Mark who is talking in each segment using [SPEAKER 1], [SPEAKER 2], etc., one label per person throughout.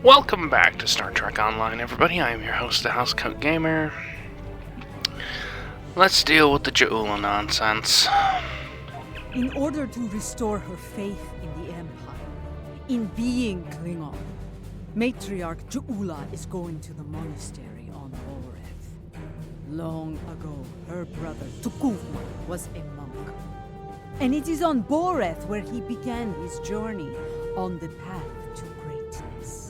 [SPEAKER 1] Welcome back to Star Trek Online, everybody. I am your host, the Housecoat Gamer. Let's deal with the Ja'ula nonsense.
[SPEAKER 2] In order to restore her faith in the Empire, in being Klingon, Matriarch Ja'ula is going to the monastery on Boreth. Long ago, her brother Tukuvma was a monk. And it is on Boreth where he began his journey on the path to greatness.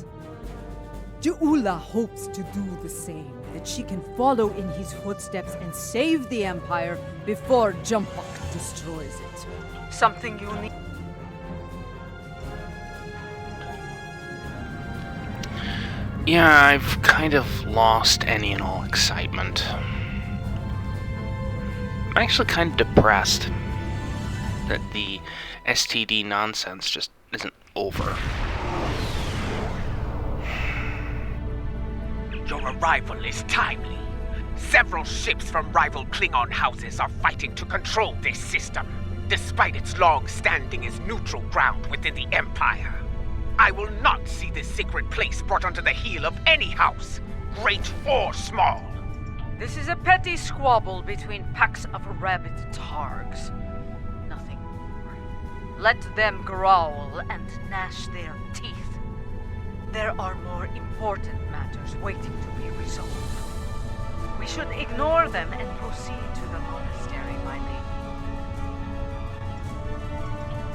[SPEAKER 2] Ja'ula hopes to do the same, that she can follow in his footsteps and save the Empire before Jumpok destroys it. Something you need.
[SPEAKER 1] Yeah, I've kind of lost any and all excitement. I'm actually kind of depressed that the STD nonsense just isn't over.
[SPEAKER 3] Your arrival is timely. Several ships from rival Klingon houses are fighting to control this system, despite its long standing as neutral ground within the Empire. I will not see this sacred place brought under the heel of any house, great or small.
[SPEAKER 2] This is a petty squabble between packs of rabid targs. Nothing more. Let them growl and gnash their teeth. There are more important matters waiting to be resolved. We should ignore them and proceed to the monastery, my lady.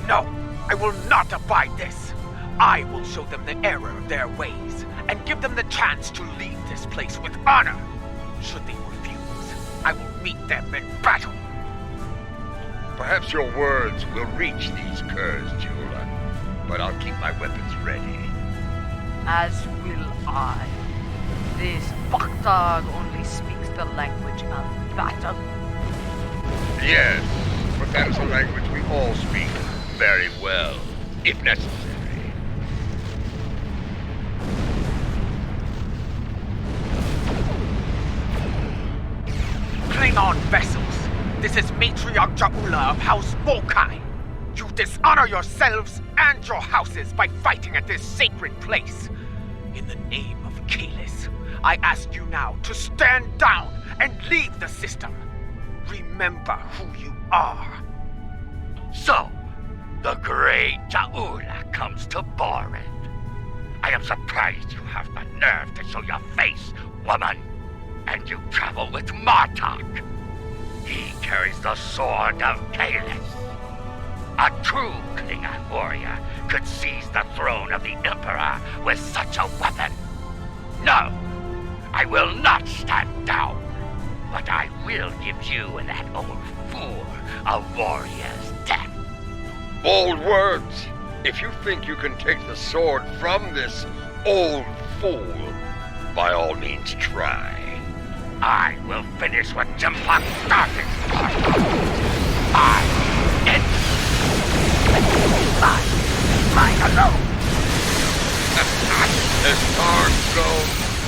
[SPEAKER 3] No, I will not abide this. I will show them the error of their ways, and give them the chance to leave this place with honor. Should they refuse, I will meet them in battle.
[SPEAKER 4] Perhaps your words will reach these curs, Ja'ula, but I'll keep my weapons ready.
[SPEAKER 2] As will I. This fucktard only speaks the language of battle.
[SPEAKER 4] Yes, but that is a language we all speak very well, if necessary.
[SPEAKER 3] Klingon vessels, this is Matriarch Ja'ula of House Volkai. You dishonor yourselves and your houses by fighting at this sacred place. In the name of Kalis, I ask you now to stand down and leave the system. Remember who you are.
[SPEAKER 5] So, the great Ja'ula comes to Boreth. I am surprised you have the nerve to show your face, woman. And you travel with Martok. He carries the sword of Kalis. A true Klingon warrior could seize the throne of the Emperor with such a weapon. No, I will not stand down, but I will give you and that old fool a warrior's death.
[SPEAKER 4] Bold words! If you think you can take the sword from this old fool, by all means try.
[SPEAKER 5] I will finish what Jumpok started. Mine alone.
[SPEAKER 4] As stars go,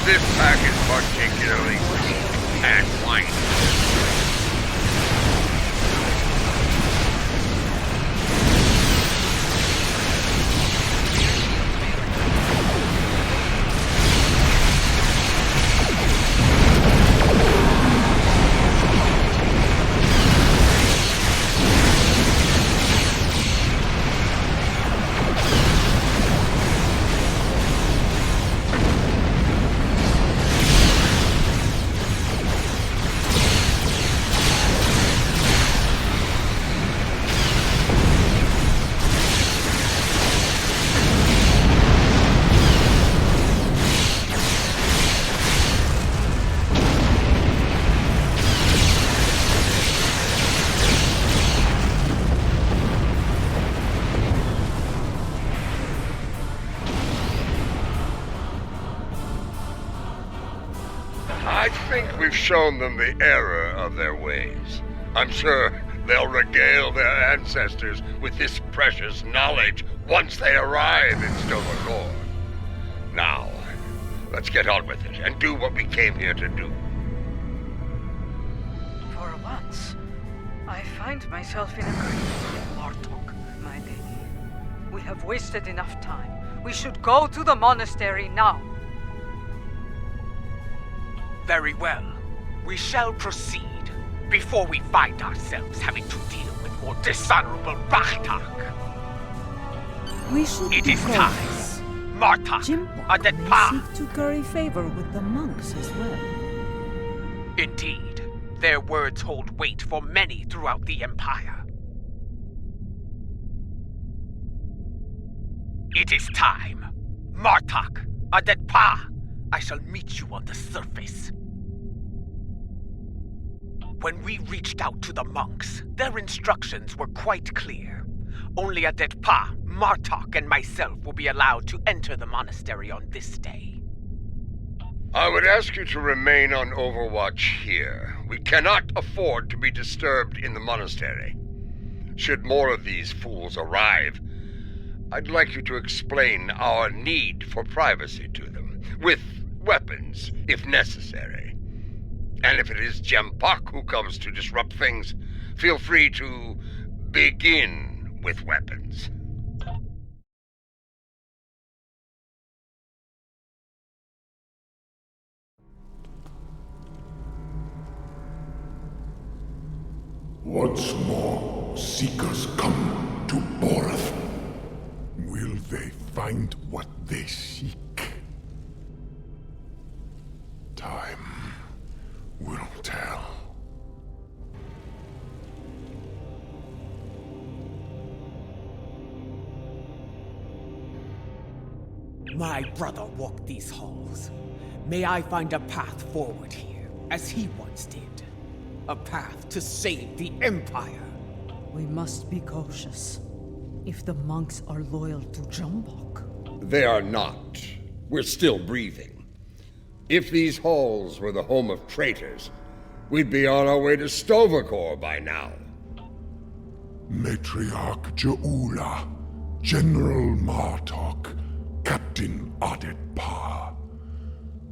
[SPEAKER 4] this pack is particularly weak and whiny. I think we've shown them the error of their ways. I'm sure they'll regale their ancestors with this precious knowledge once they arrive in Stovallor. Now, let's get on with it and do what we came here to do.
[SPEAKER 2] For once, I find myself in agreement with Martok, my lady. We have wasted enough time. We should go to the monastery now.
[SPEAKER 3] Very well. We shall proceed before we find ourselves having to deal with more dishonorable Bachtak.
[SPEAKER 2] We should
[SPEAKER 3] It
[SPEAKER 2] be
[SPEAKER 3] is
[SPEAKER 2] cautious.
[SPEAKER 3] time. Martak,
[SPEAKER 2] Jimbok
[SPEAKER 3] Adet
[SPEAKER 2] may
[SPEAKER 3] Pa.
[SPEAKER 2] seek to curry favor with the monks as well.
[SPEAKER 3] Indeed, their words hold weight for many throughout the Empire. It is time. Martak, Adet Pa. I shall meet you on the surface. When we reached out to the monks, their instructions were quite clear. Only Adet Pa, Martok, and myself will be allowed to enter the monastery on this day.
[SPEAKER 4] I would ask you to remain on overwatch here. We cannot afford to be disturbed in the monastery. Should more of these fools arrive, I'd like you to explain our need for privacy to them, with weapons, if necessary. And if it is Jempak who comes to disrupt things, feel free to begin with weapons.
[SPEAKER 6] Once more, seekers come to Boreth. Will they find what they seek? Time will tell.
[SPEAKER 7] My brother walked these halls. May I find a path forward here, as he once did. A path to save the Empire.
[SPEAKER 2] We must be cautious. If the monks are loyal to Jumbok.
[SPEAKER 4] They are not. We're still breathing. If these halls were the home of traitors, we'd be on our way to Stovacor by now.
[SPEAKER 6] Matriarch Jaula, General Martok, Captain Adet Pa.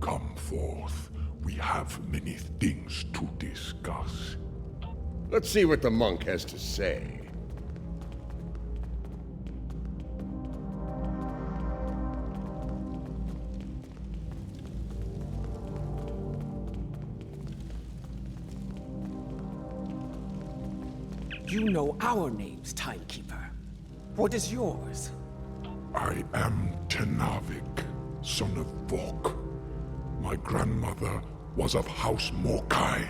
[SPEAKER 6] Come forth. We have many things to discuss.
[SPEAKER 4] Let's see what the monk has to say.
[SPEAKER 7] You know our names, Timekeeper. What is yours?
[SPEAKER 6] I am Tenavik, son of Vok. My grandmother was of House Mokai,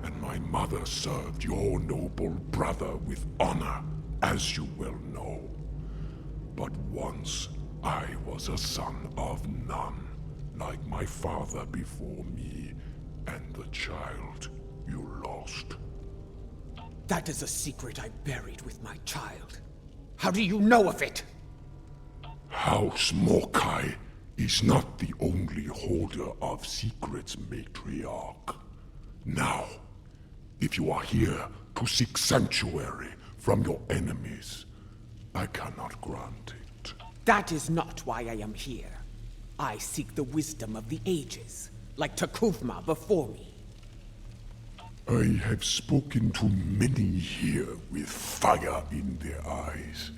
[SPEAKER 6] and my mother served your noble brother with honor, as you well know. But once I was a son of none, like my father before me, and the child you lost.
[SPEAKER 7] That is a secret I buried with my child. How do you know of it?
[SPEAKER 6] House Mokai is not the only holder of secrets, Matriarch. Now, if you are here to seek sanctuary from your enemies, I cannot grant it.
[SPEAKER 7] That is not why I am here. I seek the wisdom of the ages, like Takuvma before me.
[SPEAKER 6] I have spoken to many here with fire in their eyes.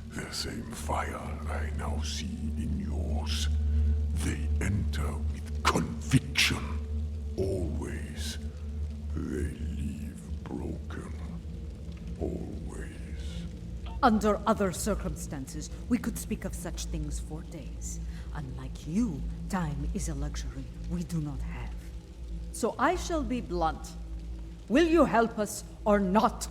[SPEAKER 6] The same fire I now see in yours. They enter with conviction, always. They leave broken, always.
[SPEAKER 2] Under other circumstances, we could speak of such things for days. Unlike you, time is a luxury we do not have. So I shall be blunt. Will you help us or not?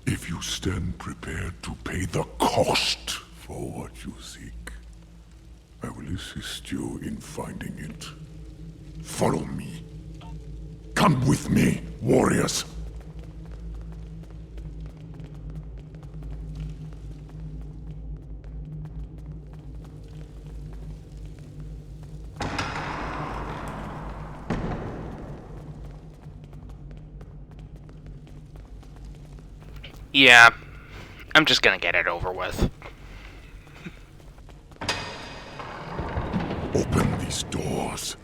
[SPEAKER 6] If you stand prepared to pay the cost for what you seek, I will assist you in finding it. Follow me. Come with me, warriors.
[SPEAKER 1] Yeah, I'm just gonna get it over with.
[SPEAKER 6] Open these doors,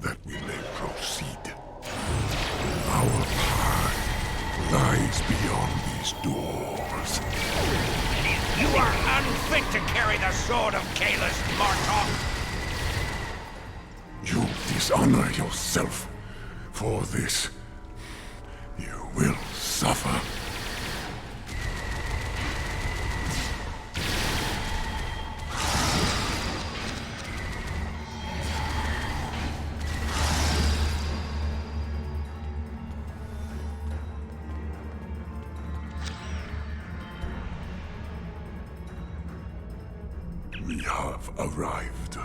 [SPEAKER 6] that we may proceed. Our path lies beyond these doors.
[SPEAKER 5] You are unfit to carry the sword of Kalis, Martok!
[SPEAKER 6] You dishonor yourself. For this, you will suffer. We have arrived.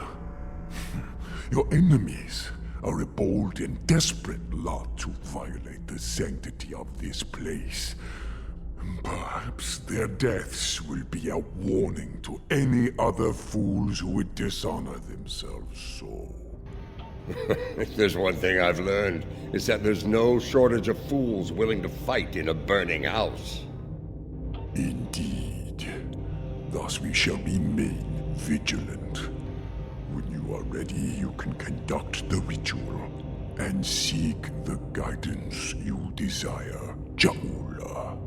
[SPEAKER 6] Your enemies are a bold and desperate lot to violate the sanctity of this place. Perhaps their deaths will be a warning to any other fools who would dishonor themselves so.
[SPEAKER 4] If there's one thing I've learned, it's that there's no shortage of fools willing to fight in a burning house.
[SPEAKER 6] Indeed. Thus we shall remain vigilant. When you are ready, you can conduct the ritual and seek the guidance you desire, Jaula.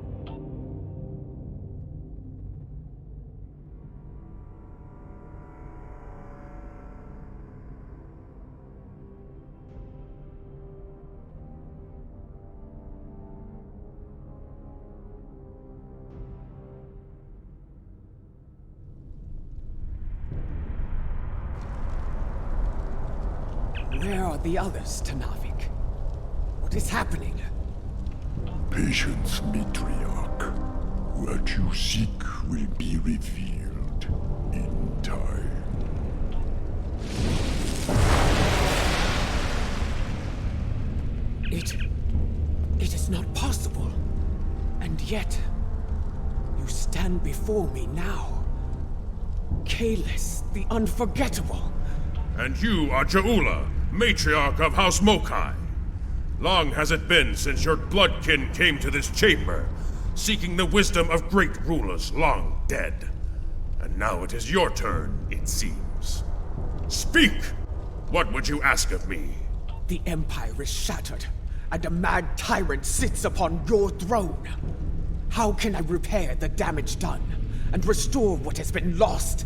[SPEAKER 7] Where are the others, Tanavik? What is happening?
[SPEAKER 6] Patience, matriarch. What you seek will be revealed in time.
[SPEAKER 7] It is not possible. And yet, you stand before me now. Kalis, the unforgettable.
[SPEAKER 8] And you are Jaula, matriarch of House Mokai. Long has it been since your bloodkin came to this chamber, seeking the wisdom of great rulers long dead. And now it is your turn, it seems. Speak! What would you ask of me?
[SPEAKER 7] The Empire is shattered, and a mad tyrant sits upon your throne. How can I repair the damage done, and restore what has been lost?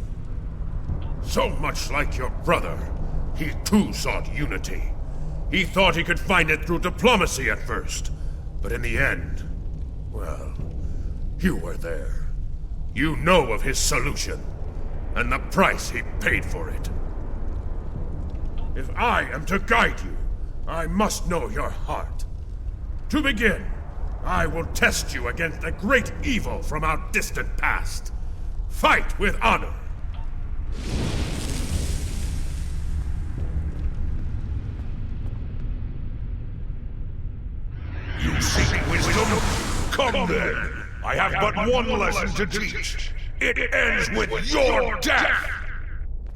[SPEAKER 8] So much like your brother, he too sought unity. He thought he could find it through diplomacy at first, but in the end, well, you were there. You know of his solution, and the price he paid for it. If I am to guide you, I must know your heart. To begin, I will test you against a great evil from our distant past. Fight with honor.
[SPEAKER 5] You seek wisdom? Come then! I have but one lesson to teach. It ends with your death!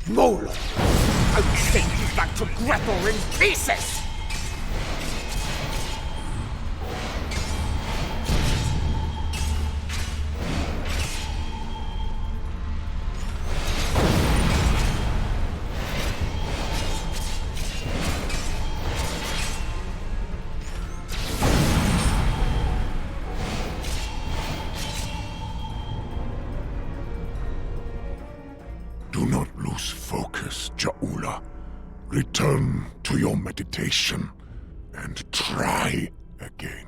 [SPEAKER 7] Mola! I will send you back to Greppel in pieces!
[SPEAKER 6] Do not lose focus, Jaula. Return to your meditation and try again.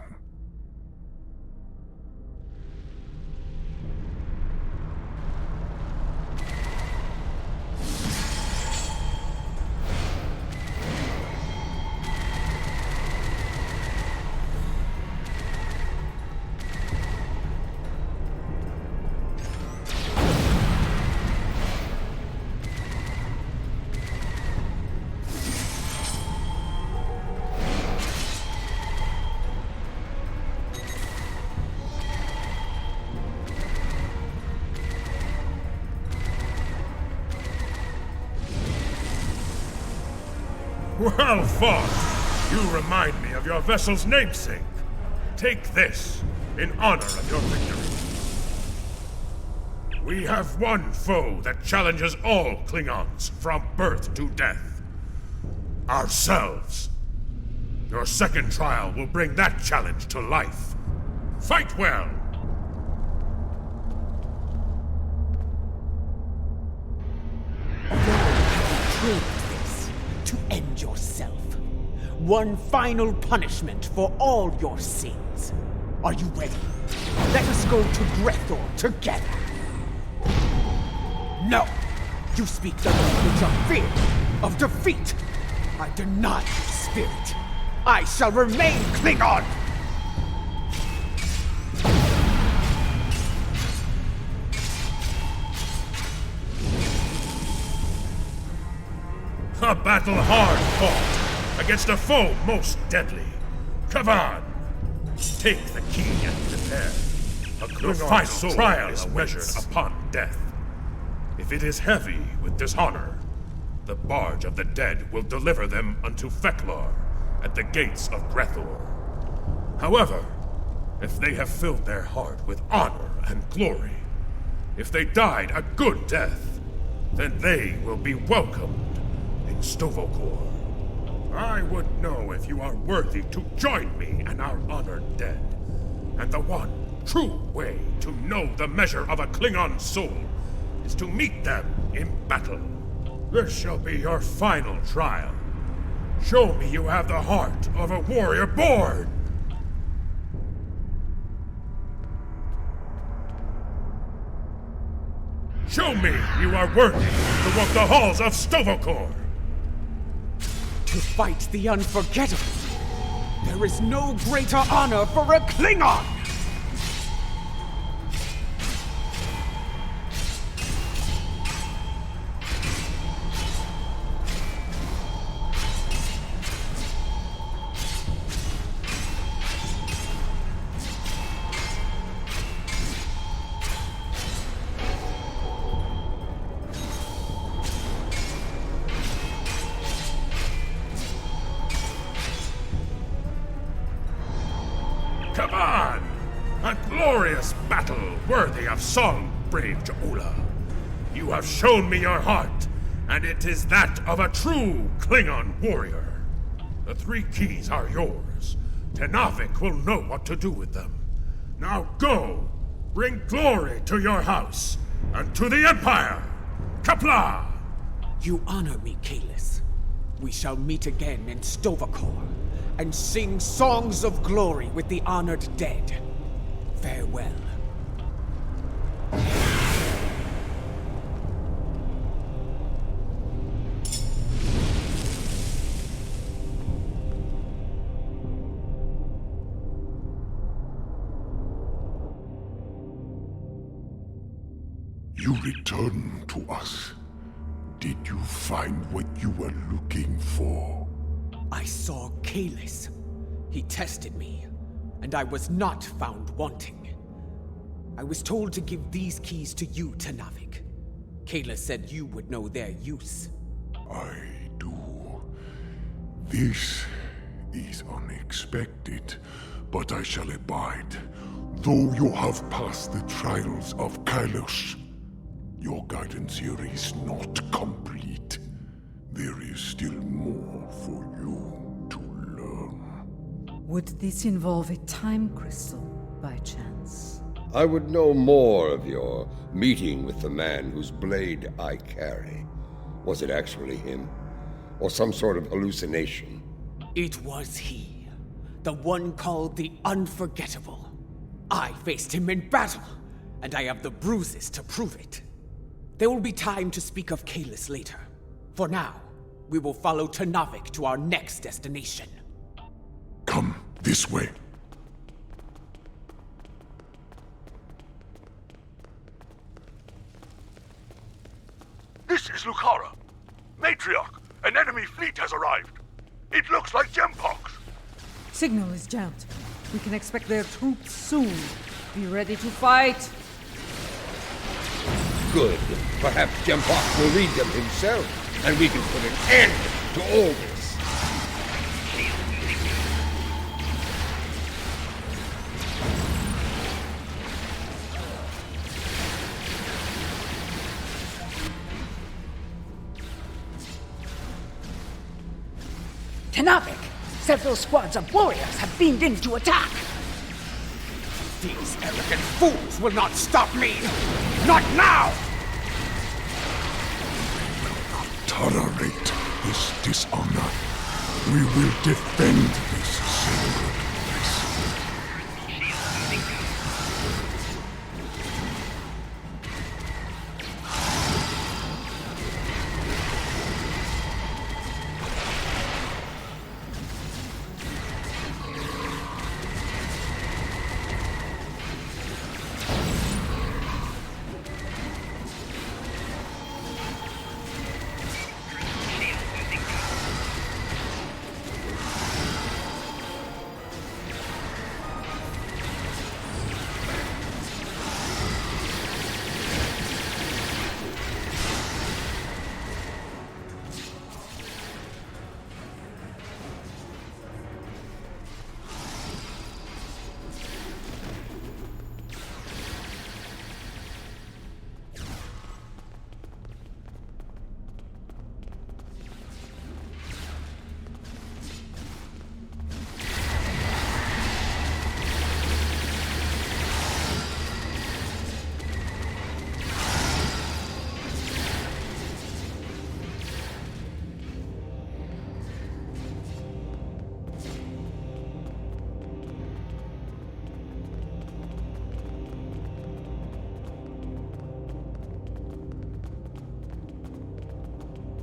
[SPEAKER 8] Well fought! You remind me of your vessel's namesake. Take this, in honor of your victory. We have one foe that challenges all Klingons from birth to death. Ourselves. Your second trial will bring that challenge to life. Fight well!
[SPEAKER 7] chose this to end yourself. One final punishment for all your sins. Are you ready? Let us go to Grethor together. No! You speak the language of fear, of defeat. I deny your spirit. I shall remain Klingon!
[SPEAKER 8] A battle hard fought against a foe most deadly. Kavan, take the key and prepare. The final trial is measured upon death. If it is heavy with dishonor, the barge of the dead will deliver them unto Feklar at the gates of Grethor. However, if they have filled their heart with honor and glory, if they died a good death, then they will be welcomed in Stovokor. I would know if you are worthy to join me and our honored dead. And the one true way to know the measure of a Klingon soul is to meet them in battle. This shall be your final trial. Show me you have the heart of a warrior born! Show me you are worthy to walk the halls of Stovokor!
[SPEAKER 7] To fight the unforgettable. There is no greater honor for a Klingon!
[SPEAKER 8] Come on! A glorious battle worthy of song, brave Jaula. You have shown me your heart, and it is that of a true Klingon warrior. The 3 keys are yours. Tenavik will know what to do with them. Now go! Bring glory to your house, and to the Empire! Kapla!
[SPEAKER 7] You honor me, Kalis. We shall meet again in Stovokor, and sing songs of glory with the honored dead. Farewell.
[SPEAKER 6] You returned to us. Did you find what you were looking for?
[SPEAKER 7] I saw Kalis. He tested me, and I was not found wanting. I was told to give these keys to you, Tenavik. Kalis said you would know their use.
[SPEAKER 6] I do. This is unexpected, but I shall abide. Though you have passed the trials of Kalos, your guidance here is not complete. There is still more for you to learn.
[SPEAKER 2] Would this involve a time crystal, by chance?
[SPEAKER 4] I would know more of your meeting with the man whose blade I carry. Was it actually him? Or some sort of hallucination?
[SPEAKER 7] It was he. The one called the Unforgettable. I faced him in battle, and I have the bruises to prove it. There will be time to speak of Kalis later. For now, we will follow Tenavik to our next destination.
[SPEAKER 6] Come this way.
[SPEAKER 8] This is Lucara. Matriarch, an enemy fleet has arrived. It looks like Gempox.
[SPEAKER 2] Signal is jammed. We can expect their troops soon. Be ready to fight.
[SPEAKER 4] Good. Perhaps Gempox will lead them himself, and we can put an end to all this.
[SPEAKER 9] Tenavik! Several squads of warriors have beamed in to attack!
[SPEAKER 7] These arrogant fools will not stop me! Not now!
[SPEAKER 6] tolerate this dishonor. We will defend this sacred place.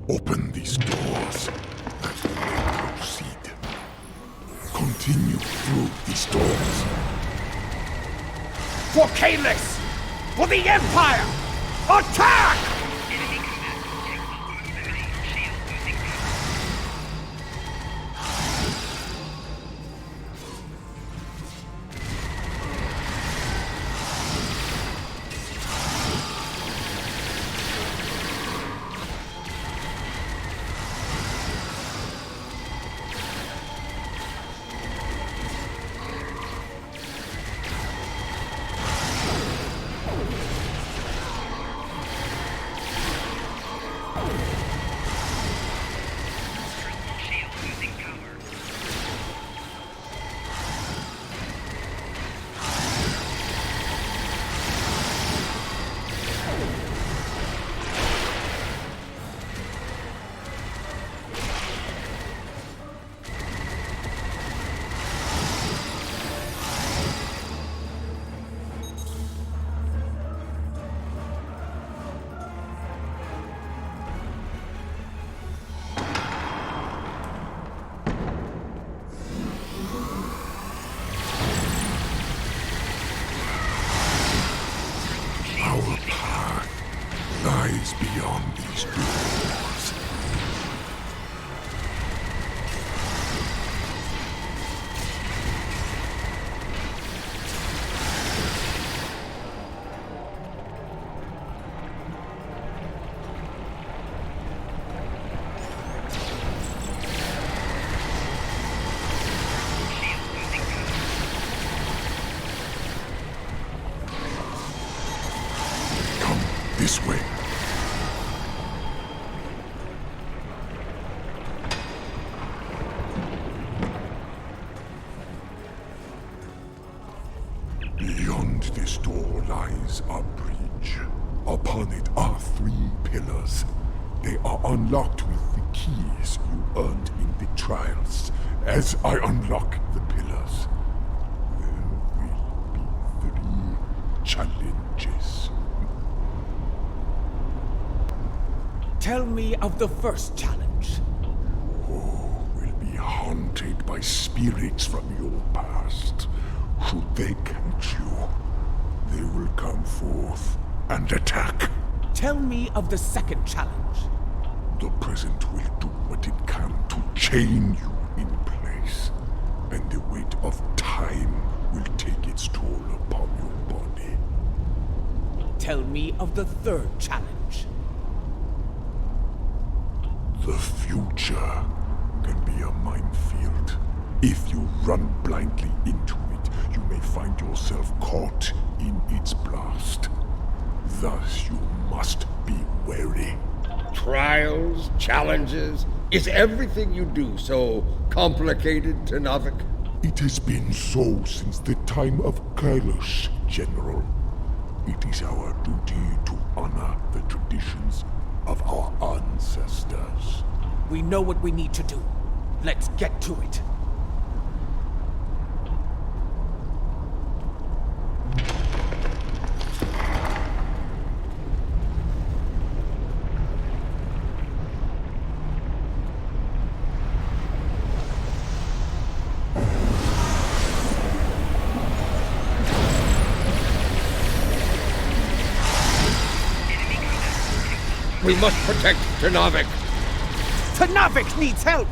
[SPEAKER 6] Open these doors. Proceed. Continue through these doors.
[SPEAKER 7] For Kalis! For the Empire! Attack!
[SPEAKER 6] Our path lies beyond these doors. Come this way. Beyond this door lies a bridge. Upon it are 3 pillars. They are unlocked with the keys you earned in the trials. As I unlock the pillars, there will be 3 challenges.
[SPEAKER 7] Tell me of the first challenge.
[SPEAKER 6] Will be haunted by spirits from your past. Should they catch you, they will come forth and attack.
[SPEAKER 7] Tell me of the second challenge.
[SPEAKER 6] The present will do what it can to chain you in place, and the weight of time will take its toll upon your body.
[SPEAKER 7] Tell me of the third challenge.
[SPEAKER 6] The future can be a minefield. If you run blindly into it, you may find yourself caught in its blast. Thus, you must be wary.
[SPEAKER 4] Trials, challenges, is everything you do so complicated, Tenavik?
[SPEAKER 6] It has been so since the time of Kailash, General. It is our duty to honor the traditions of our ancestors.
[SPEAKER 7] We know what we need to do. Let's get to it.
[SPEAKER 10] We must protect Ternavik.
[SPEAKER 7] Ternavik needs help!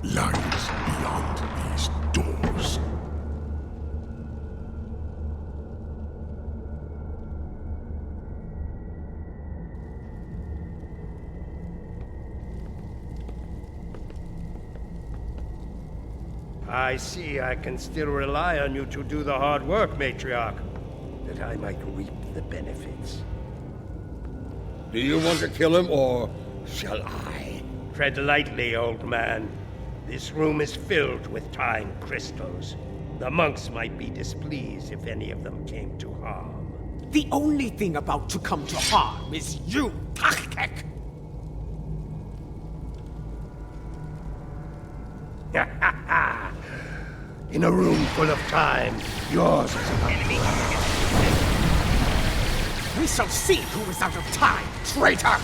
[SPEAKER 6] lies beyond these doors.
[SPEAKER 11] I see I can still rely on you to do the hard work, Matriarch, that I might reap the benefits.
[SPEAKER 10] Do you want to kill him, or shall I?
[SPEAKER 11] Tread lightly, old man. This room is filled with time crystals. The monks might be displeased if any of them came to harm.
[SPEAKER 7] The only thing about to come to harm is you, Tachtek!
[SPEAKER 11] In a room full of time, yours is about
[SPEAKER 7] We shall see who is out of time, traitor!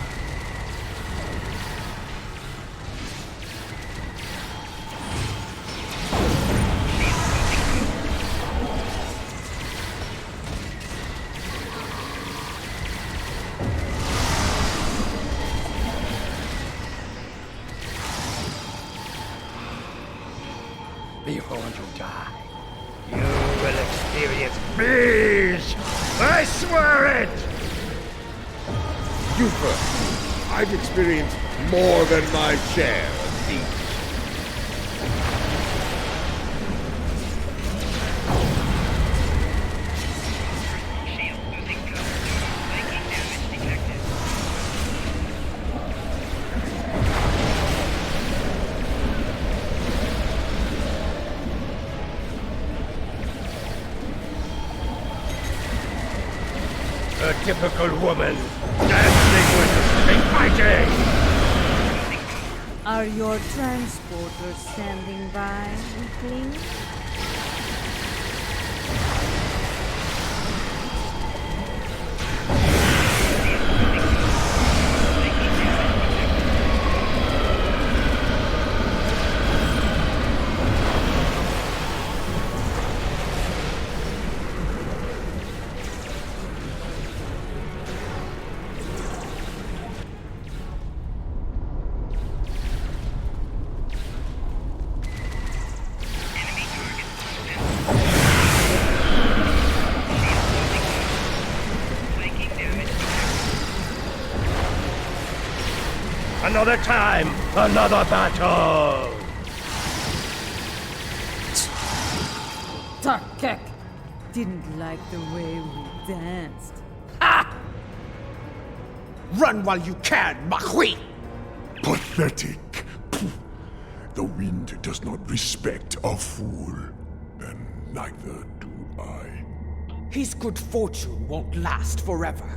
[SPEAKER 11] Before you die, you will experience bees! I swear it!
[SPEAKER 10] You first. I've experienced more than my share of these.
[SPEAKER 11] A typical woman, dancing with the street fighting!
[SPEAKER 2] Are your transporters standing by, weakling?
[SPEAKER 11] Another time, another battle!
[SPEAKER 2] Tarkek didn't like the way we danced.
[SPEAKER 7] Run while you can, Makhui!
[SPEAKER 6] Pathetic. Pooh. The wind does not respect a fool, and neither do I.
[SPEAKER 7] His good fortune won't last forever.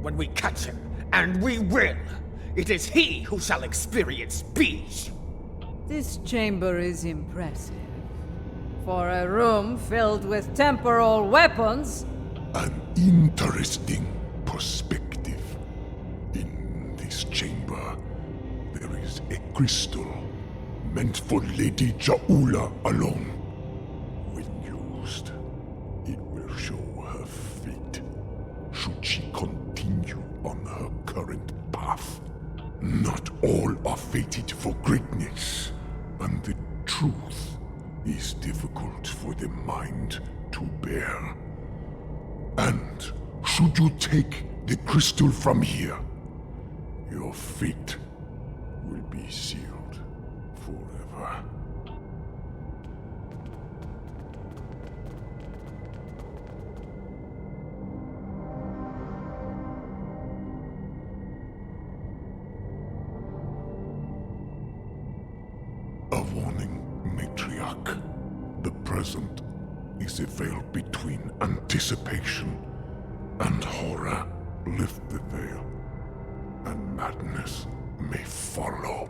[SPEAKER 7] When we catch him, and we will, it is he who shall experience bees.
[SPEAKER 2] This chamber is impressive. For a room filled with temporal weapons,
[SPEAKER 6] An interesting perspective. In this chamber, there is a crystal meant for Lady Jaula alone. When used, it will show her fate, should she continue on her current path. Not all are fated for greatness, and the truth is difficult for the mind to bear. And should you take the crystal from here, your fate will be sealed forever. A warning, Matriarch. The present is a veil between anticipation and horror. Lift the veil, and madness may follow.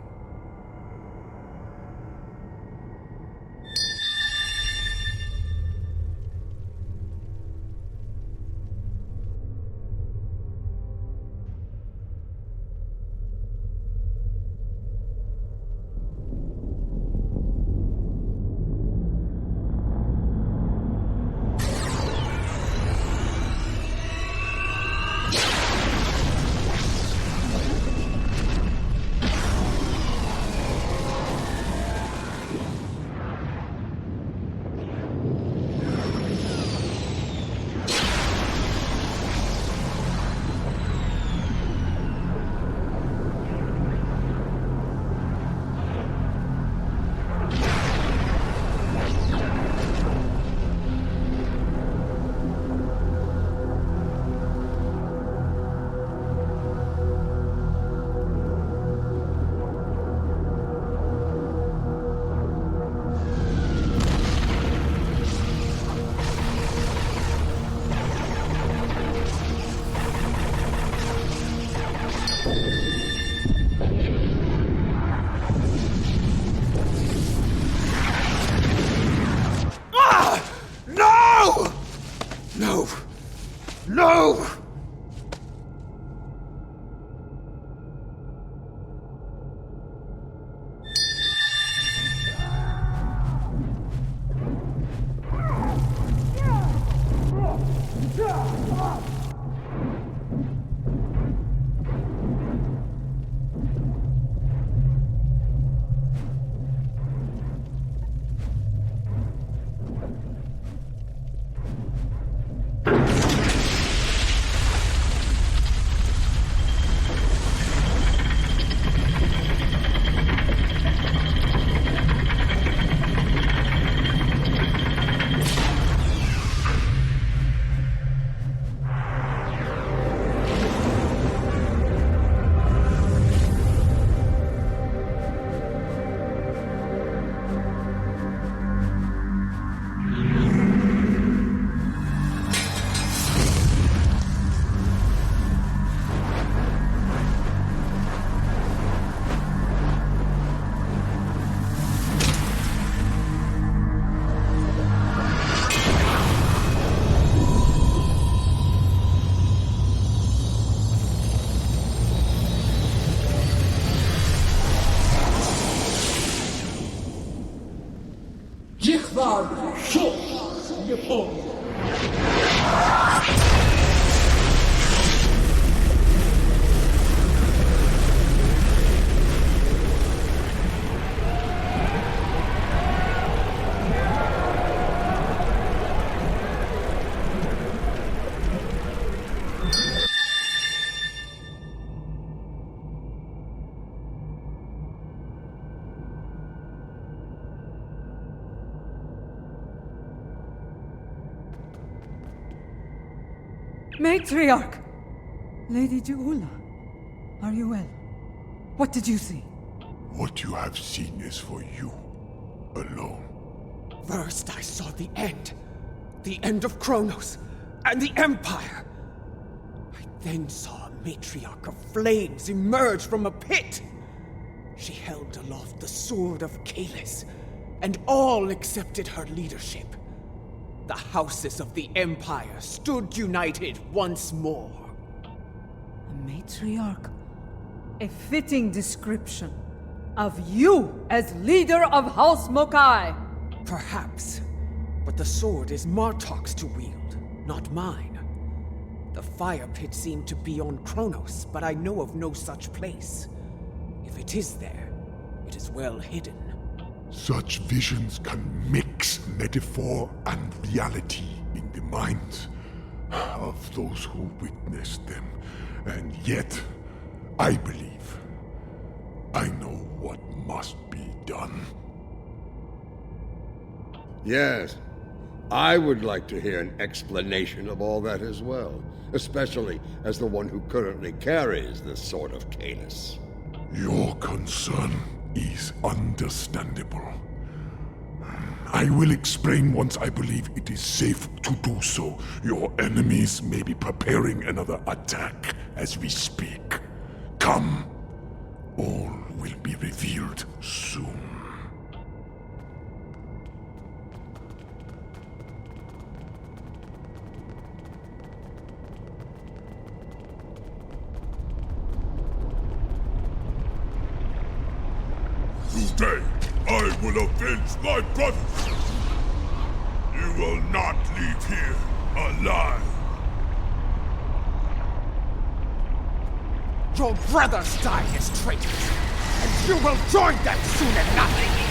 [SPEAKER 2] Matriarch! Lady Juula, are you well? What did you see?
[SPEAKER 6] What you have seen is for you alone.
[SPEAKER 7] First I saw the end. The end of Kronos and the Empire. I then saw a matriarch of flames emerge from a pit. She held aloft the sword of Kalis, and all accepted her leadership. The houses of the Empire stood united once more.
[SPEAKER 2] A matriarch? A fitting description of you as leader of House Mokai.
[SPEAKER 7] Perhaps, but the sword is Martok's to wield, not mine. The fire pit seemed to be on Kronos, but I know of no such place. If it is there, it is well hidden.
[SPEAKER 6] Such visions can mix metaphor and reality in the minds of those who witness them. And yet, I believe I know what must be done.
[SPEAKER 10] Yes, I would like to hear an explanation of all that as well, especially as the one who currently carries the Sword of Kalis.
[SPEAKER 6] Your concern is understandable. I will explain once I believe it is safe to do so. Your enemies may be preparing another attack as we speak. Come. All will be revealed soon.
[SPEAKER 8] Today, I will avenge my brothers. You will not leave here alive.
[SPEAKER 7] Your brothers died as traitors, and you will join them soon enough!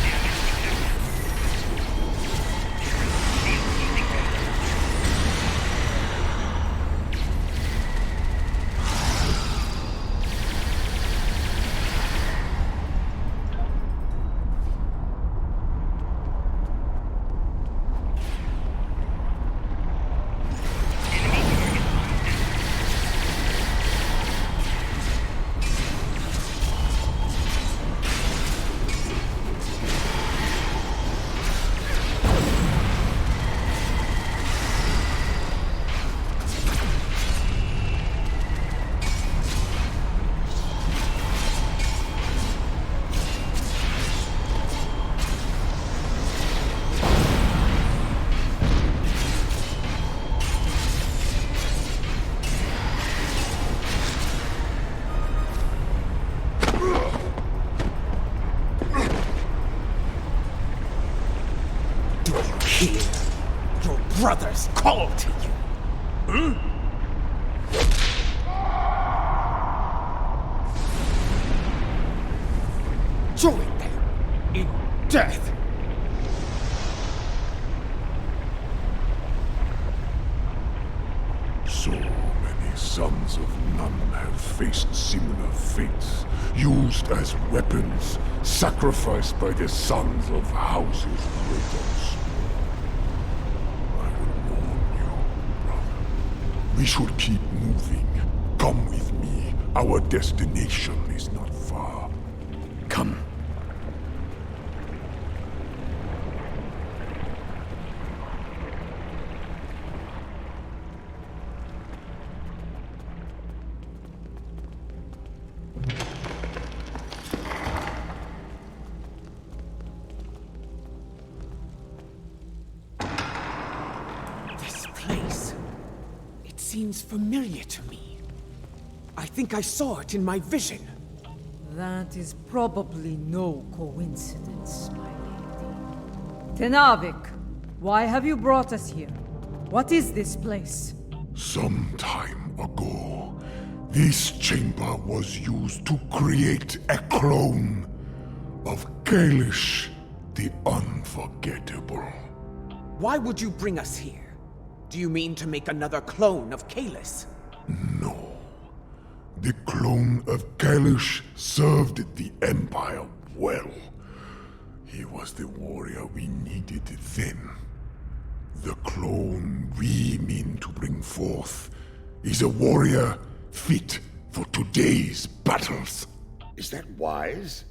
[SPEAKER 7] Here, your brothers call to you. Join them in death.
[SPEAKER 6] So many sons of none have faced similar fates, used as weapons, sacrificed by the sons of houses Redux. I will warn you, brother. We should keep moving. Come with me. Our destination is not far. Come.
[SPEAKER 7] This place. It seems familiar to me. I think I saw it in my vision.
[SPEAKER 2] That is probably no coincidence, my lady. Tenavik, why have you brought us here? What is this place?
[SPEAKER 6] Some time ago, this chamber was used to create a clone of Kalish the Unforgettable.
[SPEAKER 7] Why would you bring us here? Do you mean to make another clone of Kalis?
[SPEAKER 6] No. The clone of Kalish served the Empire well. He was the warrior we needed then. The clone we mean to bring forth is a warrior fit for today's battles.
[SPEAKER 10] Is that wise?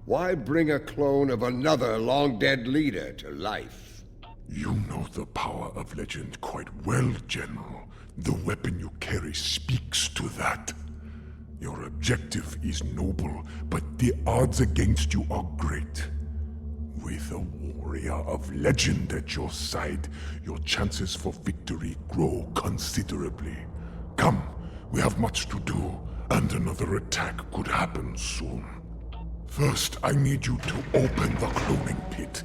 [SPEAKER 10] Why bring a clone of another long-dead leader to life?
[SPEAKER 6] You know the power of legend quite well, General. The weapon you carry speaks to that. Your objective is noble, but the odds against you are great. With a warrior of legend at your side, your chances for victory grow considerably. Come, we have much to do, and another attack could happen soon. First, I need you to open the cloning pit.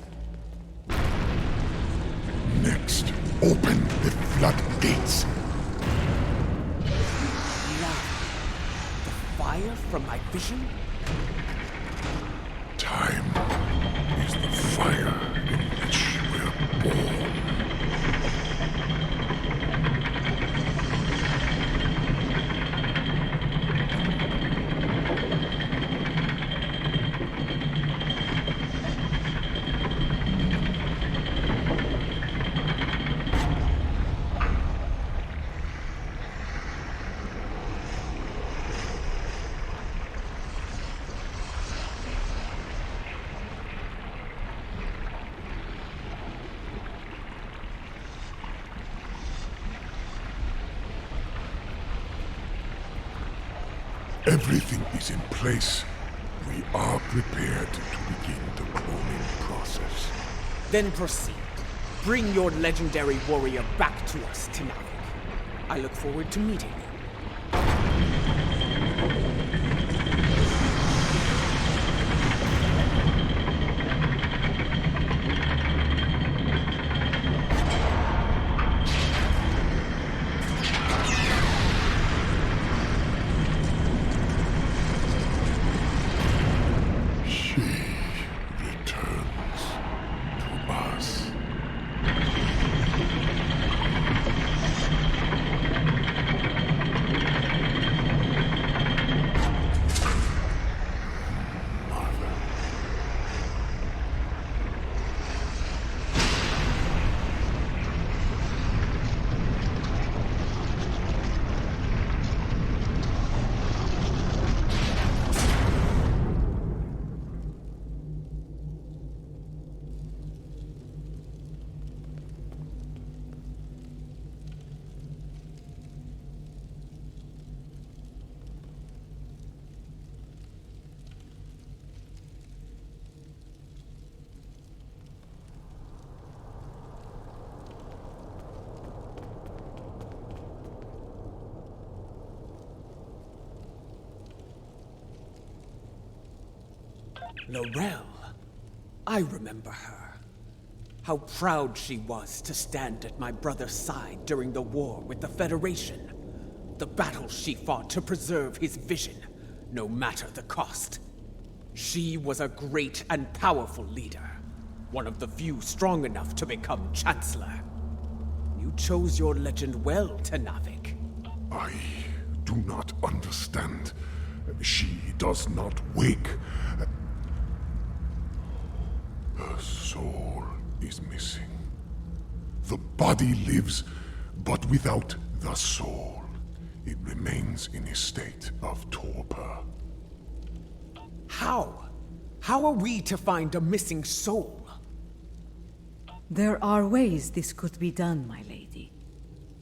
[SPEAKER 6] Next, open the floodgates.
[SPEAKER 7] Fire from my vision?
[SPEAKER 6] Time is the fire in which we're born. Everything is in place. We are prepared to begin the cloning process.
[SPEAKER 7] Then proceed. Bring your legendary warrior back to us, Tanavik. I look forward to meeting you. Laurel. I remember her. How proud she was to stand at my brother's side during the war with the Federation. The battles she fought to preserve his vision, no matter the cost. She was a great and powerful leader. One of the few strong enough to become Chancellor. You chose your legend well, Tanavik.
[SPEAKER 6] I do not understand. She does not wake. Her soul is missing. The body lives, but without the soul. It remains in a state of torpor.
[SPEAKER 7] How? How are we to find a missing soul?
[SPEAKER 2] There are ways this could be done, my lady.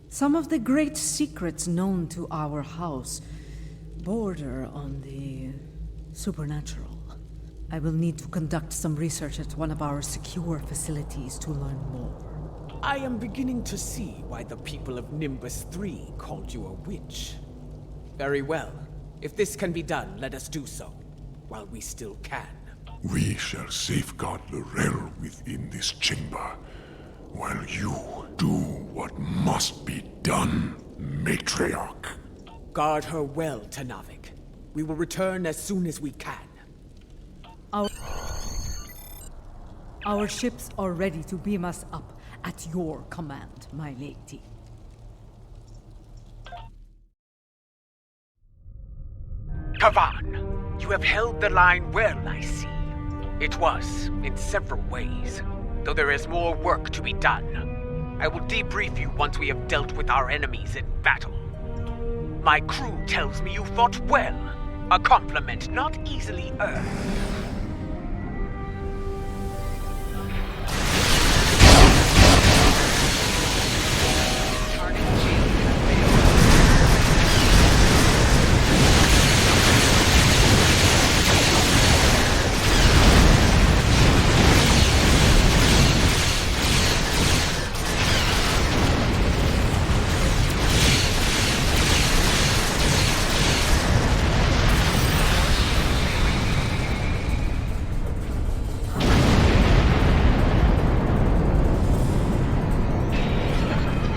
[SPEAKER 2] Some of the great secrets known to our house border on the supernatural. I will need to conduct some research at one of our secure facilities to learn more.
[SPEAKER 7] I am beginning to see why the people of Nimbus 3 called you a witch. Very well. If this can be done, let us do so, while we still can.
[SPEAKER 6] We shall safeguard Laurel within this chamber, while you do what must be done, Matriarch.
[SPEAKER 7] Guard her well, Tanavik. We will return as soon as we can.
[SPEAKER 2] Our ships are ready to beam us up at your command, my lady.
[SPEAKER 3] Kavan, you have held the line well, I see. It was, in several ways, though there is more work to be done. I will debrief you once we have dealt with our enemies in battle. My crew tells me you fought well. A compliment not easily earned.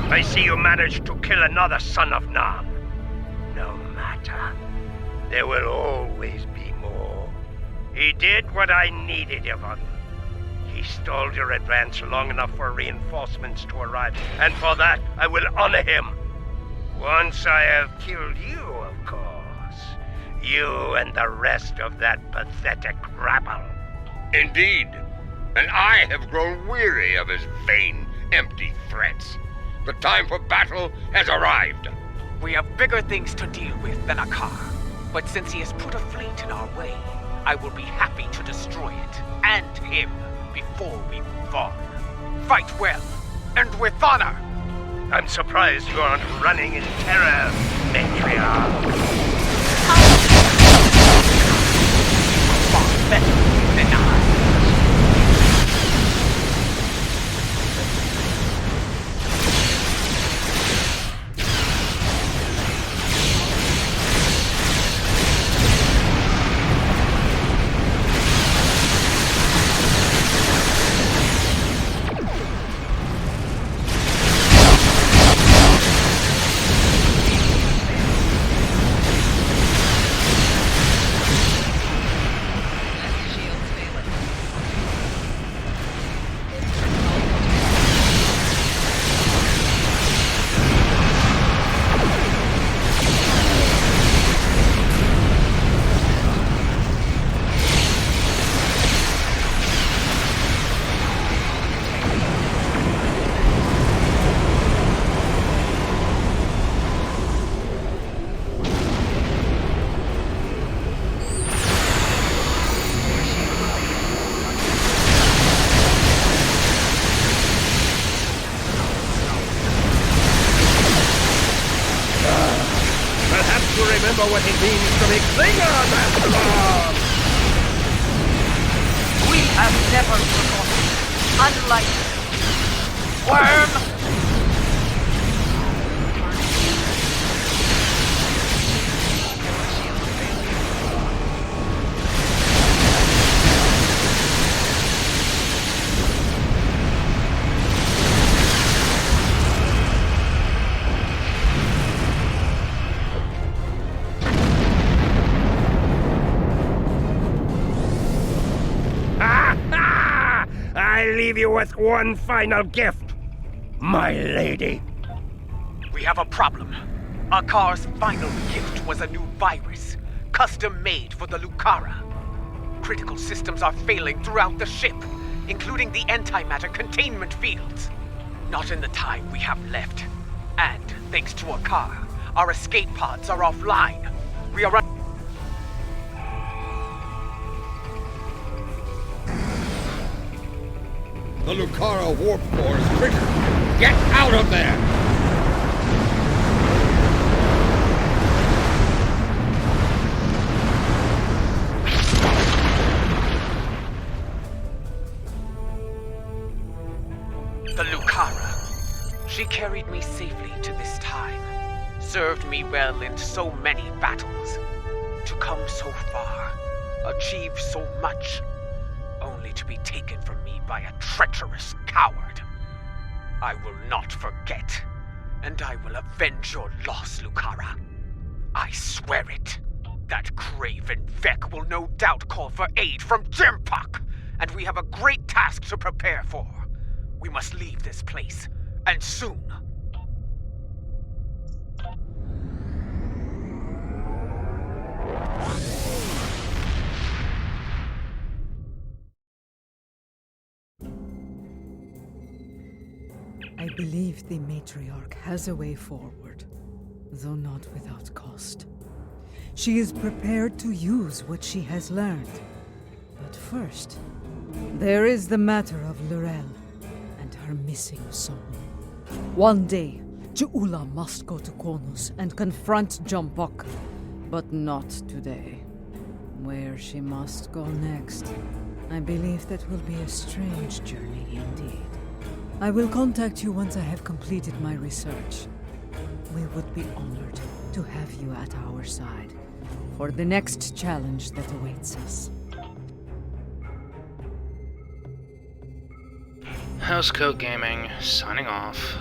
[SPEAKER 11] I see you managed to kill another son of Nam. No matter. There will always be more. He did what I needed of him. He stalled your advance long enough for reinforcements to arrive, and for that I will honor him. Once I have killed you, of course. You and the rest of that pathetic rabble.
[SPEAKER 4] Indeed. And I have grown weary of his vain, empty threats. The time for battle has arrived.
[SPEAKER 3] We have bigger things to deal with than a car. But since he has put a fleet in our way, I will be happy to destroy it, and him, before we move on. Fight well, and with honor!
[SPEAKER 11] I'm surprised you aren't running in terror, Matriarch.
[SPEAKER 3] Far better than I.
[SPEAKER 11] Remember what it means to be Klingon after all!
[SPEAKER 3] We have never forgotten. Unlike Worm!
[SPEAKER 11] I leave you with one final gift, my lady.
[SPEAKER 3] We have a problem. Akar's final gift was a new virus, custom made for the Lucara. Critical systems are failing throughout the ship, including the antimatter containment fields. Not in the time we have left. And, thanks to Akar, our escape pods are offline. We are
[SPEAKER 10] The Lucara warp core is triggered. Get out of there!
[SPEAKER 3] The Lucara. She carried me safely to this time. Served me well in so many battles. To come so far. Achieve so much. Only to be taken from me by a treacherous coward. I will not forget, and I will avenge your loss, Lucara. I swear it. That craven Vec will no doubt call for aid from Jimpuck, and we have a great task to prepare for. We must leave this place, and soon.
[SPEAKER 2] I believe the Matriarch has a way forward. though not without cost. She is prepared to use what she has learned. But first, there is the matter of Lorel and her missing soul. One day, Ju'ula must go to Konus and confront Jumbok, but not today. Where she must go next, I believe that will be a strange journey indeed. I will contact you once I have completed my research. We would be honored to have you at our side for the next challenge that awaits us.
[SPEAKER 1] Housecoat Gaming, signing off.